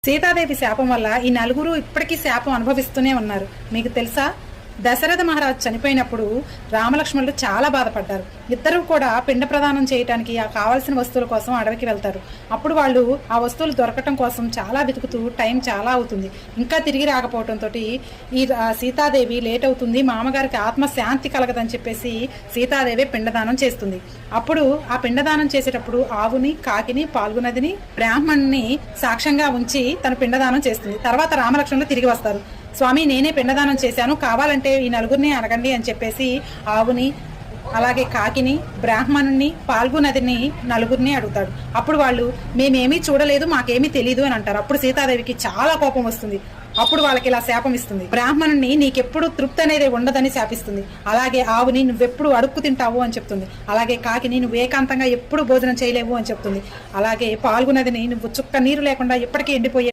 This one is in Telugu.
సీతాదేవి శాపం వల్ల ఈ నలుగురు ఇప్పటికీ శాపం అనుభవిస్తూనే ఉన్నారు. మీకు తెలుసా, దశరథ మహారాజు చనిపోయినప్పుడు రామలక్ష్మణులు చాలా బాధపడ్డారు. ఇద్దరు కూడా పిండ ప్రదానం చేయడానికి ఆ కావాల్సిన వస్తువుల కోసం అడవికి వెళ్తారు. అప్పుడు వాళ్ళు ఆ వస్తువులు దొరకటం కోసం చాలా వెతుకుతూ టైం చాలా అవుతుంది. ఇంకా తిరిగి రాకపోవడంతో ఈ సీతాదేవి లేట్ అవుతుంది, మామగారికి ఆత్మశాంతి కలగదని చెప్పేసి సీతాదేవి పిండదానం చేస్తుంది. అప్పుడు ఆ పిండదానం చేసేటప్పుడు ఆవుని, కాకిని, పాల్గొనదిని, బ్రాహ్మణ్ణి సాక్ష్యంగా ఉంచి తన పిండదానం చేస్తుంది. తర్వాత రామలక్ష్మణులు తిరిగి వస్తారు. స్వామి, నేనే పిండదానం చేశాను, కావాలంటే ఈ నలుగురిని అడగండి అని చెప్పేసి ఆవుని, అలాగే కాకిని, బ్రాహ్మణుని, పాల్గొనదిని నలుగురిని అడుగుతాడు. అప్పుడు వాళ్ళు మేమేమీ చూడలేదు, మాకేమీ తెలీదు అని అంటారు. అప్పుడు సీతాదేవికి చాలా కోపం వస్తుంది. అప్పుడు వాళ్ళకి ఇలా శాపం ఇస్తుంది. బ్రాహ్మణుని నీకెప్పుడు తృప్తి అనేది ఉండదని శాపిస్తుంది. అలాగే ఆవుని నువ్వెప్పుడు అడుక్కు తింటావు అని చెప్తుంది. అలాగే కాకిని నువ్వు ఏకాంతంగా ఎప్పుడు భోజనం చేయలేవు అని చెప్తుంది. అలాగే పాల్గొనదిని నువ్వు చుక్క నీరు లేకుండా ఎప్పటికీ ఎండిపోయే